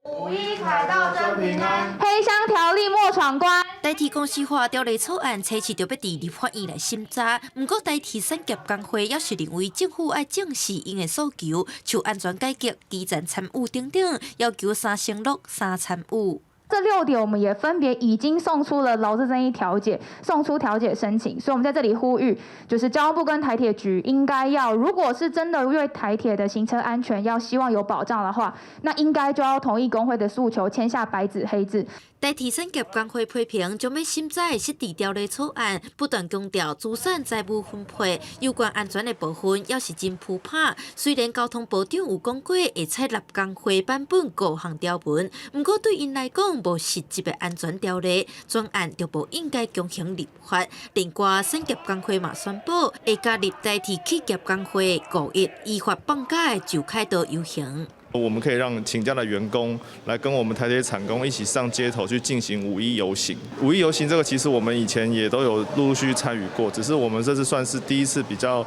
5.1凯道真平安，黑箱条例莫闯关。代替公司化条例草案，初次就要伫立法院来审查。不过，代替产业工会也是认为政府爱正视因的诉求，像安全改革、基层参与等等，要求3承诺3参与。这6点我们也分别已经送出了劳资争议调解，送出调解申请，所以我们在这里呼吁，就是交通部跟台铁局应该要，如果是真的为台铁的行车安全要希望有保障的话，那应该就要同意工会的诉求，签下白纸黑字。代替产业工会批评将要审查的失地条例草案，不断强调资产财务分配有关安全的部分，也是真铺拍。虽然交通部长有讲过会采纳工会版本5项条文，不过对因来讲无实质的安全条例，专案就无应该强行立法。另外，产业工会嘛宣布会加入代替企业工会5.1依法放假的就开道游行。我们可以让请假的员工来跟我们台铁产工一起上街头去进行5.1游行。5.1游行这个其实我们以前也都有陆续参与过，只是我们这次算是第一次比较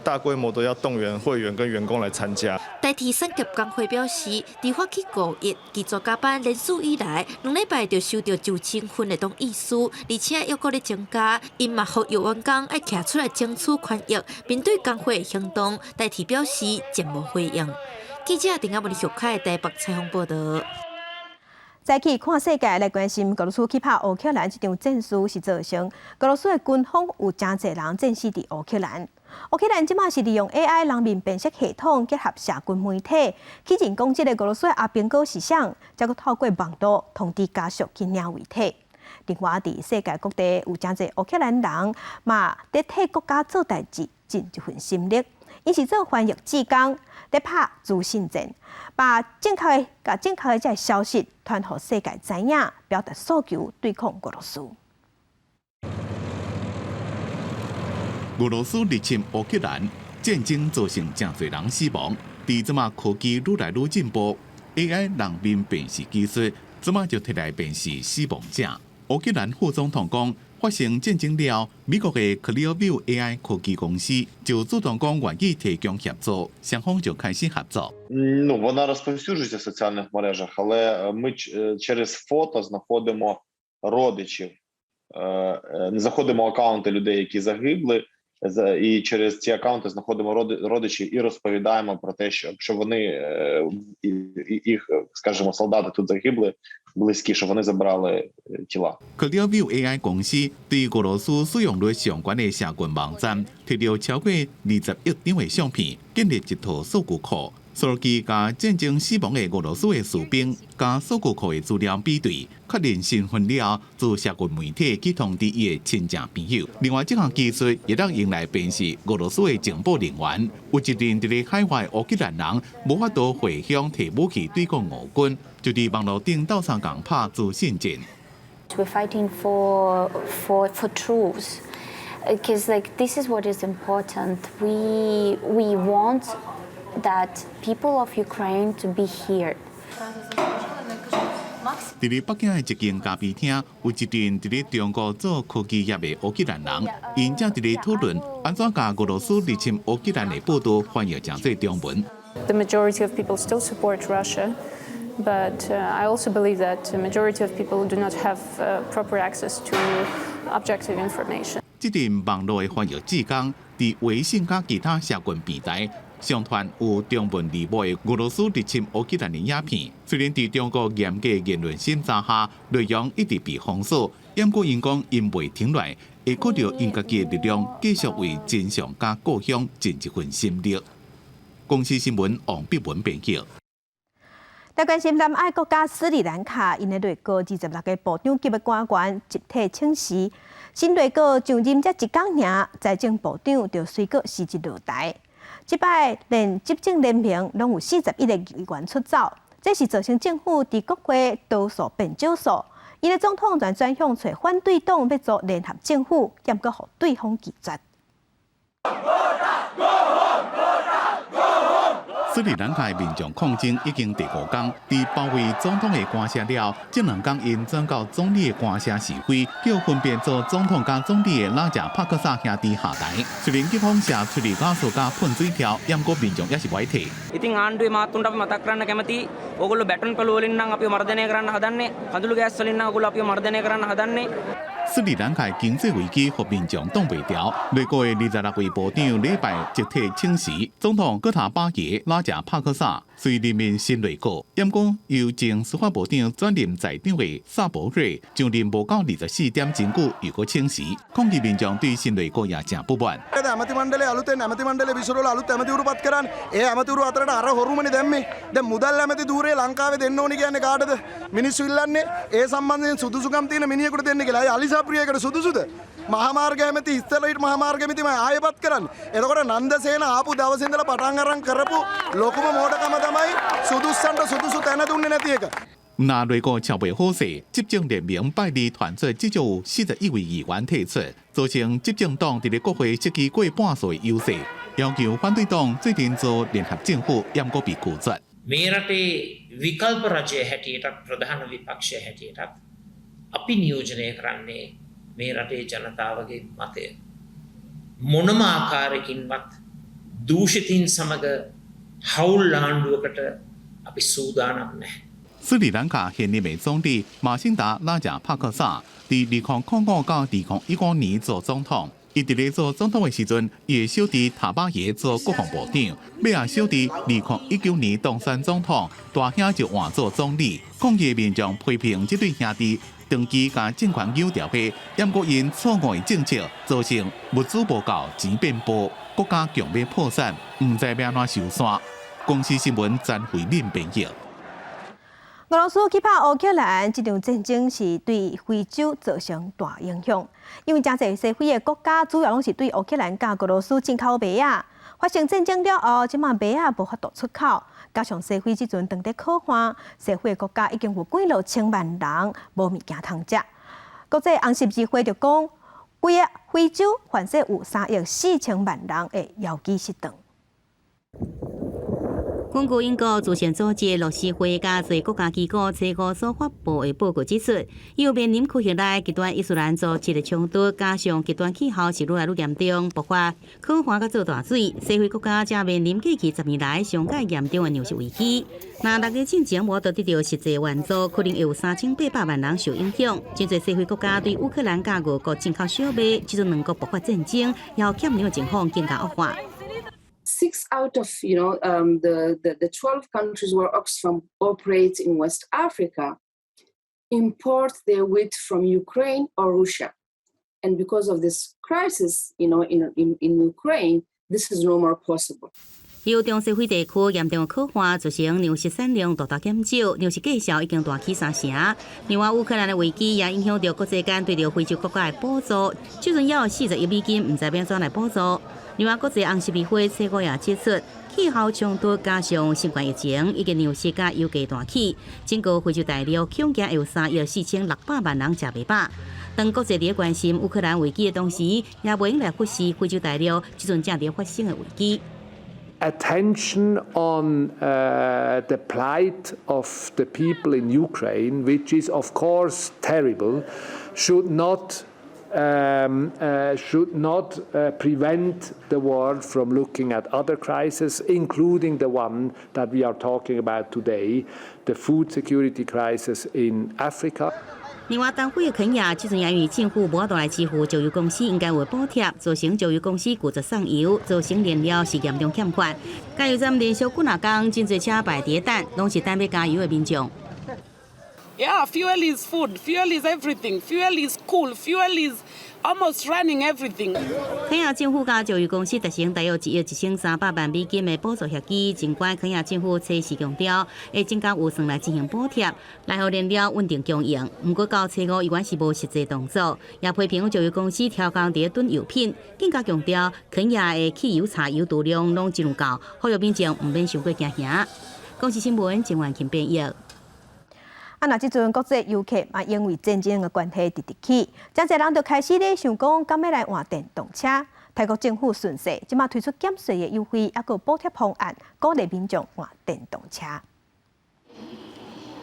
大规模的要动员会员跟员工来参加。代替产业工会表示，伫发起5.1继续加班连续以来，2礼拜就收到9000份的同意书，而且又搁咧增加。因嘛呼吁员工爱站出来争取权益，面对工会的行动，代替表示暂无回应。记者陈亚文、徐凯台北采访报道。早起看世界来关心俄罗斯去拍乌克兰这场战事是造成俄罗斯的军方有真侪人战死伫乌克兰。乌克兰即马是利用 AI 人面辨识系统结合社群媒体，去人攻击的俄罗斯的阿兵哥思想，再搁透过网络通知家属去领遗体。另外，伫世界各地有真侪乌克兰人嘛，伫替国家做代志，尽一份心力。因是做翻译志工，在拍资讯战，把正确的这消息传予世界知影，表达诉求，对抗俄罗斯。俄罗斯入侵乌克兰，战争造成真侪人死亡。伫即马科技愈来愈进步 ，AI 人面辨识技术，即马就摕来辨识死亡者。乌克兰副总统讲。发生战争了，美国的 Clearview AI 科技公司就主动讲愿意提供协助，双方就开始合作。Вона розповсюджується в соціальних мережах, але ми через фото знаходимо родичів, знаходимо акаунти людей, які загибли, і через ці акаунти знаходимо родичів і розповідаємо про те, що вони їх, скажімо, солдати тут загибли. близькі, що вони забрали тіла. Clearview AI 公司對俄羅斯使用率相關的社群網站，摕到超過20億張的相片，建立一套數據庫。數據甲戰爭死亡的俄羅斯的士兵，甲數據庫的資料比對，確認身份了，自社群媒體去通知伊的親戚朋友。另外，這項技術亦能用來辨識俄羅斯的情報人員。有一連佇咧海外烏克蘭人無法度回鄉提武器對抗俄軍，就佇網絡頂鬥相共拍資訊戰。We're fighting for truth, because this is what is important. We want that people of Ukraine to be here. 伫咧北京的一間咖啡廳，有一群伫咧中國做科技業的烏克蘭人，因正伫咧討論安怎甲俄羅斯入侵烏克蘭的報道翻譯成做中文。The majority of people still support Russia. But I also believe that the majority of people do not have proper access to objective information. 这阵网络的翻译志工，伫微信甲其他社群平台上传有中文字幕的俄罗斯入侵乌克兰的影片。虽然伫中国严格言论审查下，内容一直被封锁，不过因讲因未停来，会靠着因家己的力量，继续为真相甲故乡尽一份心力。公司新闻王必文编辑。台关心南爱国家斯里兰卡，因的内阁26个部长级的官员集体请辞，新内阁上任才一天尔，财政部长就随个辞职落台。这摆连执政联盟拢有41个议员出走，这是造成政府伫国会多数变少数。因的总统转向找反对党要做联合政府，也阁互对方拒绝。斯里兰卡的民众抗争已经第5天，伫包围总统的官舍了，这2天因转到总理的官舍示威，叫分别做总统甲总理的拉贾帕克萨兄弟下台。虽然警方射催泪瓦斯甲喷水条，不过民众也是歪替。ඉතින් ආණ්ඩුවේ මාතුන්ට අපි මතක් කරන්න කැමතියි. ඕගොල්ලෝ බැටන් පළු වලින් නම් අපිව මර්ධනය කරන්න හදන්නේ. කඳුළු ගෑස් වලින් නම් ඕගොල්ලෝ අපිව මර්ධනය කරන්න හදන්නේ. 斯里兰卡经济危机互民众挡袂牢，内阁的26位部长礼拜集体请辞，总统戈塔巴耶拉贾帕克萨虽任命新内阁，不过由前司法部长转任财长的萨博瑞上任无到24点真久又搁请辞，抗议民众对新内阁也真不满。ඇමති මණ්ඩලයේ අලුතෙන් ඇමති මණ්ඩලයේ විසිරවල අලුත් ඇමතිවරු පත් කරන්නේ. ඒ ඇමතිවරු අතරට අර හොරුමනේ දැම්මේ. දැන් මුදල් ඇමති ධූරේ ලංකාවේ දෙන්න ඕනි කියන්නේ කාටද? මිනිස්සු ඉල්ලන්නේ ඒ සම්බන්ධයෙන් සුදුසුකම් තියෙන මිනිහෙකුට දෙන්න කියලා. ඒ අලිසාප්‍රියකට සුදුසුද? මහාමාර්ග ඇමති ඉස්සෙල්ලට මහාමාර්ග ඇමතිම ආයෙපත් කරන්නේ. එතකොට නන්දසේන ආපු දවසේ ඉඳලා පටන් අරන් කරපු ලොකුම මෝඩකම තමයි සුදුස්සන්ට සුදුසු තැන දුන්නේ නැති එක. 那内阁筹备好势，执政联盟败利团出至少有41位议员退出，造成执政党伫咧国会失去过半数的优势，要求反对党最近做联合政府，也毋被拒绝。 මේ රටේ විකල්ප රජය හැටියටත් ප්‍රධාන විපක්ෂය හැටියටත් අපි නියෝජනය කරන්නේ මේ රටේ ජනතාවගේ මතය. මොනම ආකාරයකින්වත් දූෂිතින් සමග හවුල් ආණ්ඩුවකට අපි සූදානම් නැහැ. 斯里兰卡现任的总理马辛达拉贾帕克萨，伫2005到2015年做总统。伊伫咧做总统的时阵，伊的小弟塔巴耶做国防部长，尾仔小弟2019年当选总统，大兄就换做总理。抗议民众批评这对兄弟长期甲政权有调配，不过因错误的政策，造成物资不够、钱变薄，国家强要破产，唔知要安怎收山。公司新闻詹慧琳编辑。 俄罗斯去打乌克兰，这场战争是对非洲造成大影响，因为真侪西非的国家主要拢是对乌克兰甲俄罗斯进口麦仔。发生战争了后，即马麦仔无法度出口，加上西非即阵当地可汗，西非的国家已经有几落千万人无物件通食。国际红十字会就讲，规个非洲凡说有3亿4千万人会枵饥食顿。 根据英国慈善组织乐施会加侪国家机构采购所发布的报告指出，右面临区域内极端伊斯兰组织的冲突，加上极端气候是愈来愈严重，爆发可汗甲做大水，西非国家正面临过去10年来上界严重的粮食危机。若6个进前无得到实际援助，可能会有3800万人受影响。真侪西非国家对乌克兰甲俄国进口小麦，即阵两国爆发战争，要欠粮的情况更加恶化。 6 out of the 12 countries where Oxfam operates in West Africa import their wheat from Ukraine or Russia, and because of this crisis, in Ukraine, this is no more possible. 由中西非地区严重的可汗造成粮食产量大大减少，粮食价销已经大起3成。另外，乌克兰的危机也影响到国际间对着非洲国家的补助，最近要有40亿美金，唔知要怎来补助。 另外，国际红十字会采购也指出，气候冲突加上新冠疫情，已经粮食价油价大起，整个非洲大陆恐惊有3亿4600万人食袂饱。当国际伫关心乌克兰危机的同时，也袂用来忽视非洲大陆即阵正在发生的危机。 Attention on the plight of the people in Ukraine, which is of course terrible, should not should not prevent the world from looking at other crises, including the one that we are talking about today, the food security crisis in Africa. 另外，东非的肯亚即阵因为政府无法度来支付石油公司应该有的补贴，造成石油公司拒绝送油，造成燃料是严重欠款。加油站连续几若天，真侪车排伫等，拢是等要加油的民众。 Yeah, fuel is food, fuel is everything, fuel is cool, fuel is almost running everything. 肯亚政府甲石油公司达成大约1亿1300万美金的补助协议，尽管肯亚政府测试强调会增加预算来进行补贴，来互燃料稳定供应。不过到初5依然是无实际动作，也批评石油公司超工伫囤油品，更加强调肯亚的汽油柴油度量拢真有够，呼吁民众唔免伤过惊吓。公视新闻郑婉琴编译。 那即阵国际游客嘛，因为战争的关系直直起，真侪人就开始咧想讲，敢要来换电动车。泰国政府顺势，即马推出减税的优惠，还有补贴方案，鼓励民众换电动车。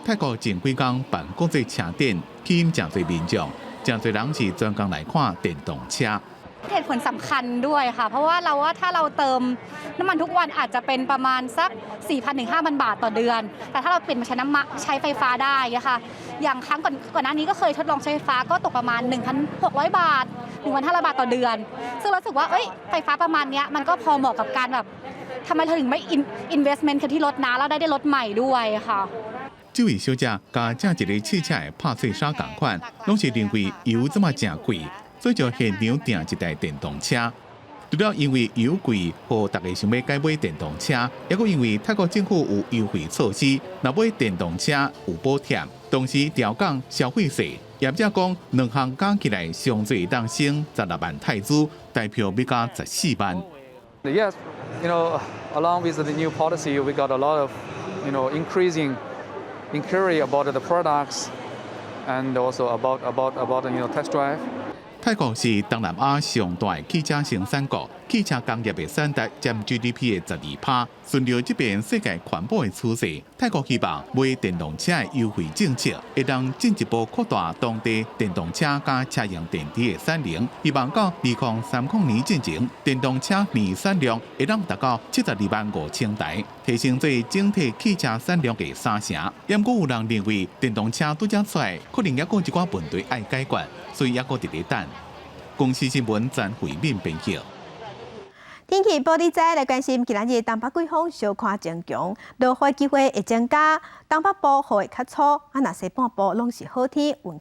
泰国前几天办国际车展，吸引真侪民众，真侪人是专工来看电动車。 เหตุผลสำคัญด้วยค่ะเพราะว่าเราว่าถ้าเราเติมน้ำมันทุกวันอาจจะเป็นประมาณสัก 4,000 ถึง 5,000 บาทต่อเดือนแต่ถ้าเราเปลี่ยนมาใช้ไฟฟ้าได้ค่ะอย่างครั้งก่อนหน้านี้ก็เคยทดลองใช้ไฟฟ้าก็ตกประมาณ 1,600 บาท 1,500 บาทต่อเดือนซึ่งรู้สึกว่าไฟฟ้าประมาณนี้มันก็พอเหมาะกับการแบบทำไมเราถึงไม่ investment ที่รถนะแล้วได้รถใหม่ด้วยค่ะ 这位小姐甲正一个汽车的拍碎砂同款，拢是认为油这么正贵。 所以就现场订一台电动车，除了因为油贵，和大家想要改买电动车，也佫因为泰国政府有优惠措施，若买电动车有补贴，同时调降消费税。业者讲，两项加起来上最当省16万泰铢，代票要加14万。Yes, along with the new policy, we got a lot of, increasing inquiry about the products, and also about test drive. 泰国是东南亚上大的汽车生产国，汽车工业的产值占 GDP 的12%。顺着这边世界环保的趋势，泰国希望买电动车的优惠政策，会让进一步扩大当地电动车加车用电池的产能。希望到2030年之前，电动车年产量会让达到725000台，提升最整体汽车产量的3成。不过有人认为电动车拄则出来，可能也有一寡问题要解决。 所以也搁直咧等。公视新闻詹慧敏编辑。天气报你知来关心，今日东北季风小可增强，落雨机会会增加。东北部雨会较粗，那西半部拢是好天，云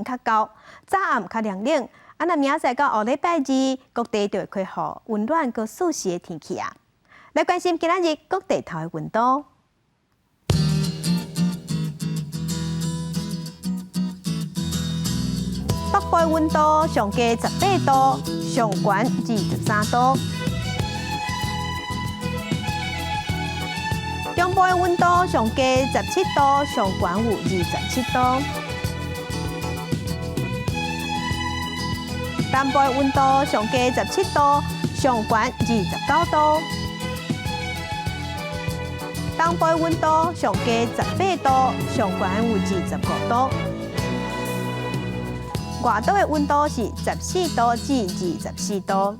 较高，早暗较凉冷。那明仔载到下礼拜2，各地就会开雨，温暖个舒适的天气啊。来关心今日各地头的温度。 北部的温度上加18度，上悬23度；中部的温度上加17度，上悬有27度；南部的温度上加17度，上悬29度；东部的温度上加18度，上悬有25度。 外岛的温度是14度至24度。